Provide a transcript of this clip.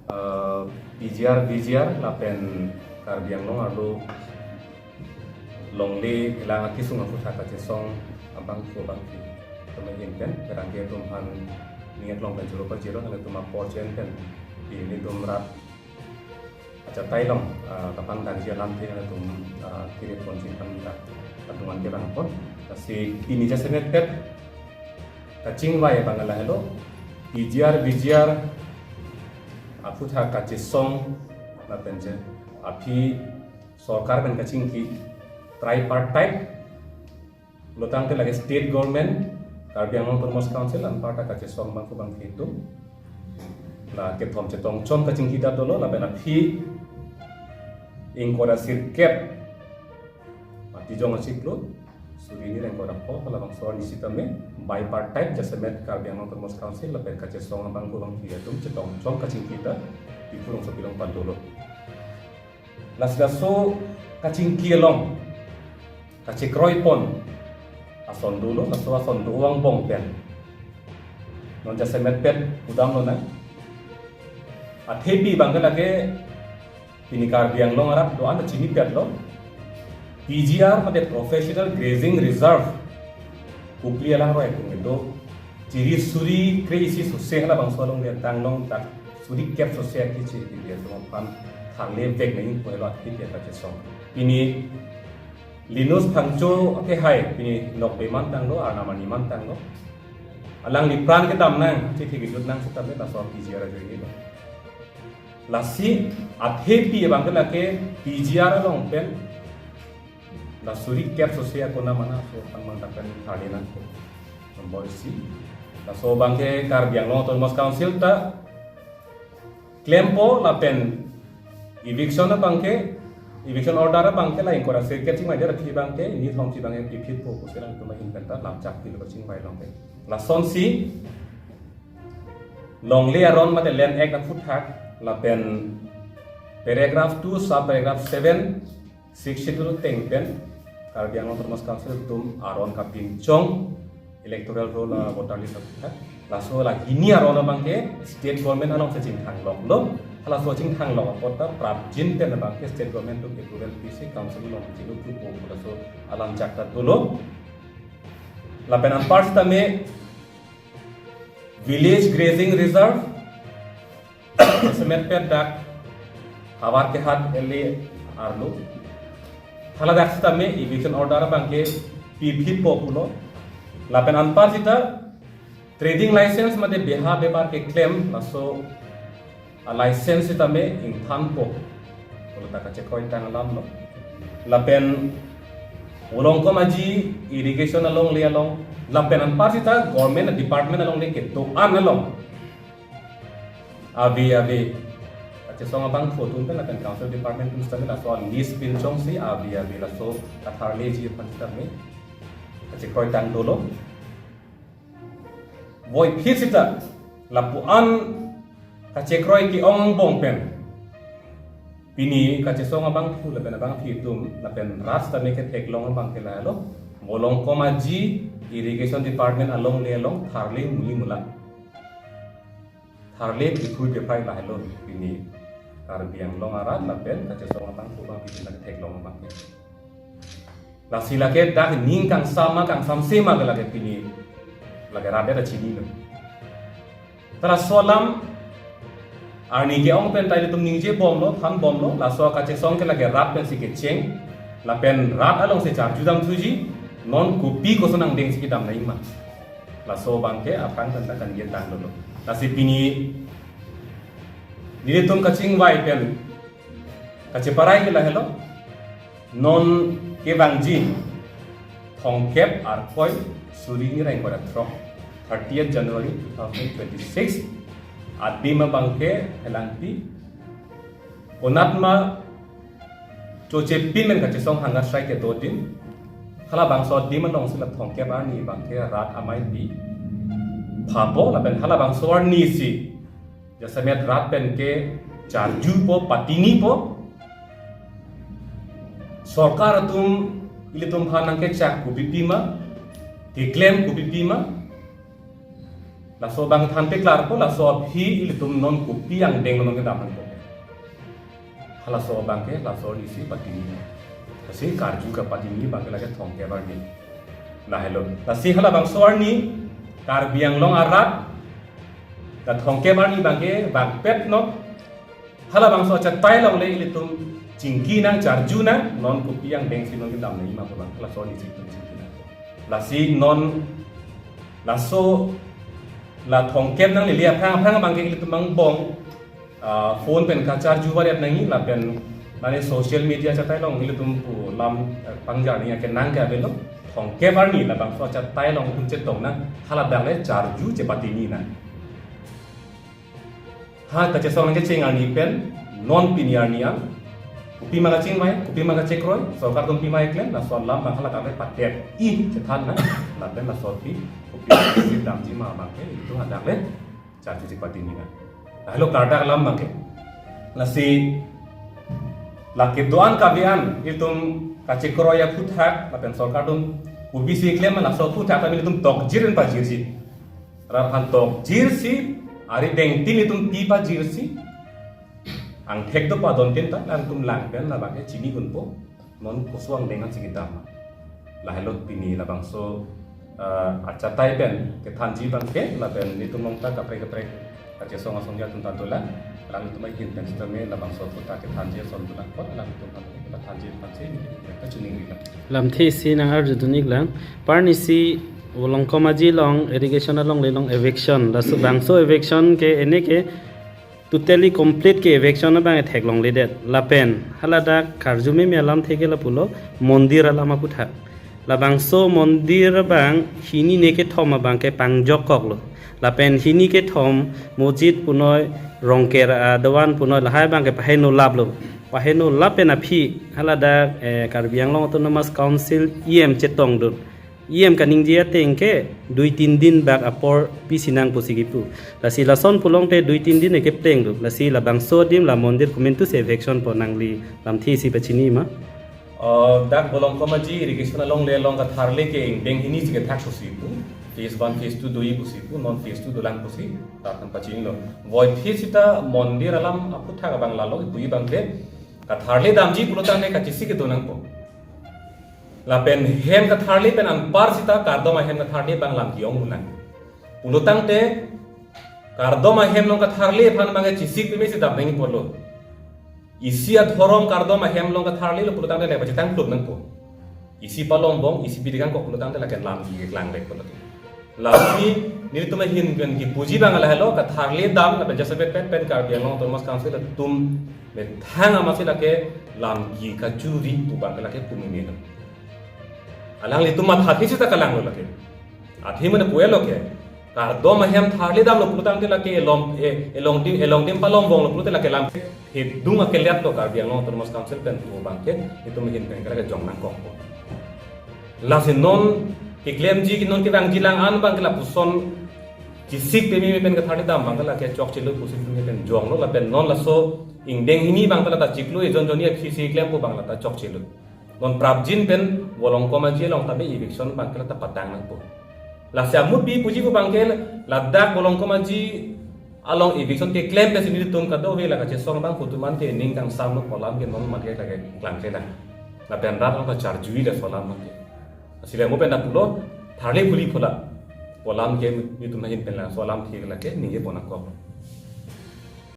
PGR lapen karbi yang long arlo longle phelang kisung aku thaka song abang ko bang ki temen pen pherangke tum han niat long pen jero pa jero ngale tum por chen pen ini tum rat aja tai long kapan nangji alam te ngale tum kiri pon sin kan ta patungan ke bang pon kasi ini jasa net pet kacing wai bangala hello PGR aku thaka song na penje api सरकार kan kacing ki tripartite lotang ke lagi state government karbi among promos council an parta kache som bang ko bang itu la ke thom che tong chom kacing kita dolo la bena phi ing kora sirket mati jong siklo suri ni reng kora po la bang so ni sitame bipartite jasemet karbi among promos council la ben kache som bang ko bang itu che tong chom kacing kita di purong so bilang pan dolo Lasgaso kacing kielong, kacik roipon, ason dulu, laso ason duang bong pen. Non jasa met pen udam nona. At happy bangga lagi ini karbi yang long arab doan ada cini pet lo. PGR made professional grazing reserve. Upli alang roy kung itu. Ciri suri kreisi susah lah bang solong dia tanglong tak suri cap susah kici dia semua pan. Thang lempek nih poelot kita kaca song. Ini Linus Pangco ke hai ini nok beman tanglo arnama niman tanglo. Alang di pran kita menang cik higit nang kita beta soal PGR aja gitu. Lasi at happy bang kena ke PGR long pen. Lasuri cap sosial kona mana so tang mantakan halina ko. Nombor si. Laso bang ke karbiang long tolmos council ta klempo la pen eviction na bangke eviction order na bangke la ingkora sirket sing majar phi bangke ini thong chi bangke phi po ko selang to ma inventa lam chak pi lo sing bai long ke la son si longle aron ma de land act na foot hack la pen paragraph 2 sub paragraph 7 62 teng pen karbiang long termos council tum aron ka chong electoral roll voter list la so la ini aron na bangke state government along sa ching thang long lo kalau swaching thang long kota prap jin ten bang ke state government to electoral PC council long jilu tu po so alam jakta dulu la penan parts tame village grazing reserve semet per dak hawar ke hat ele arlo hala dak tame eviction order bang ke PP po pulo la penan parts ita trading license mate beha bebar ke claim la so license ita me ing thanpo kalau tak cek koin tang lam lo lapen ulong ko maji irrigation along le along lapen an part ita government department along le ke to an along abi ache song bang photun pen lapen council department tu sta la so list pin chong si abi la so atharle ji pan sta me ache koin tang dolo voi phisita lapuan kacek roy ki ong bong pen pini kacek song abang fu lapen abang fitum lapen ras ta make tek long abang kela lo molong ko maji irrigation department along le along tharle muli mula tharle ikhu de pai la lo pini karbi yang long arat lapen kacek song abang fu bang fitum tek long abang ke la sila ke dak ning kang sama kang samsema gala ke pini lagi rada da chini lo tara solam Arni ke ong pen tayo tum ningje bom lo than bom lo la so ka che song ke lage rat pen si ke cheng la pen rat along se char judam thuji non kupi ko sonang deng si dam nai ma la so bangke apang tan kan ye tang lo la si pini dire tum ka ching wai pen ka che parai ke la hello non ke bangji thong kep ar koi suri ni rai ko da thro 30th January 2026 Adbima bangke helanti onatma choche pimen ka chesong hanga strike ke dotin khala bangso diman long sila thongke ba ni bangke rat amai bi phabo la ben khala bangso ni si jasamet rat pen ke charju po patini po sarkar tum ili tum phanang ke chak ku bipima declaim ku bipima laso bang thanpe klar po laso phi ilitum non kupi yang deng non ke daman po laso bang ke laso isi patini kasi karju ka patini bang lage thongke barni la hello lasi hala bang soarni karbi yang long arat da thongke barni bang ke bang pet no hala bang so cha tai long le ilitum cingki nang charju nang non kupi yang deng si non ke daman ni ma po bang laso isi lasi non laso la thongkem nang lilia phang bang ke itu mang bong phone pen ka charge war yat nangi la pen mane social media chatai long ile tum pu lam pangja ni ke nang ka belo thongke bar ni la bang so chatai long kun che tong na hala bang le charge che pati ni na ha ta che song ke ching ani pen non piniar ni an kupi maga ching mai kupi maga check roy so kar tum pi mai klen la so lam bang hala ka le patet I che than na la pen la so pi kupi dam ji ma bang ke itu hadak le charge che pati ni na hello karta lam bang ke la si la ke doan ka bian itum ka check roy ya phut hak la pen so kar tum kupi si klem la so phut hak ta itum tok jiren pa jir si ra han tok jir si ari deng tin itum pi pa jir si ang thek to pa don tin ta lan tum lang pen la bang ke chini kun po non kusuang dengan sigita la hello pini la bang so acha tai pen ke thanji bang ke la pen ni tum mong ta ka pre acha song song ya tum ta dola lang tum hin pen sta me la bang so ta ke thanji son tu la pot lang tum ta thanji pa che ni ka chuning ri lam the si nang ar judunik lang parni si wolong komaji long irrigation long le long eviction la so bang so eviction ke ene ke totally complete ke eviction bang thek long le det la pen halada karjume me alam theke la pulo mondir alama putha la bang so mondir bang hini ne ke thoma bang ke pangjok kok lo la pen hini ke thom mojid punoi rongker dawan punoi la hai bang ke paheno lab lo paheno lab pen aphi halada karbiang long autonomous council chetong dun kaning jia tengke 2-3 din bak apor pisinang posigipu la si la son pulong te 2-3 din ke pleng du la si la bang so dim la mondir kumentu se eviction po nangli lam thi si pachini ma dak bolong komaji irrigation long le long ka tharle ke deng hini si ke thak posipu phase 1 phase 2 doi posipu non phase 2 dolang posi ta kan pachini lo void phase ta mondir alam apu thak bang la lo pui bang ke ka tharle damji pulotang ne ka chisi ke donang po la pen hem ka tharli pen an par sita kardoma hem ka tharli bang lam kiong ulang ulutang te kardoma hem long ka tharli phan bang chisik pe si dam ngi polo isia thorom kardoma hem long ka tharli lo ulutang te le pa chitang klub nang po isi palong bong isi bidigang ko ulutang te la ken lam ki klang le polo la ni ni tum hin pen ki puji bang la hello ka tharli dam la pen jasabet pen kar biang long tomos council tum me thang ama se la ke lam ki ka churi tu bang la ke pumini alang li tumat hati sita kalang lo lake athi mane puel loke kar do mahem tharli dam lo pulutang te lake elong dim palong bong lo pulut lake lam he dunga ke liat to kar biang long termos council pen tu bangke itu mehin pen kala jong nang kok la se non ke klem ji ki non ki bang jilang an bang la puson jisik pe mi pen ka tharli dam bang la ke chok chilo pusin mi pen jong lo la pen non la so ingdeng hini bang ta chiklo e jon joni phi si klem po bang la ta chok chilo non prabjin pen wolong komaji long tabe eviction bangkel ta patang nang po la samut bi puji po bangkel la dak wolong komaji along eviction ke claim pe sini tum ka do ve la ka che song bang putuman ke ning kang sam no kolam ke non ma ke la ke klang ke la pen rat ka charjui le solam ma ke asile mo pen da pulo tharle puli phola kolam ke mi tum hin pen la solam thi la ke ni ye pona ko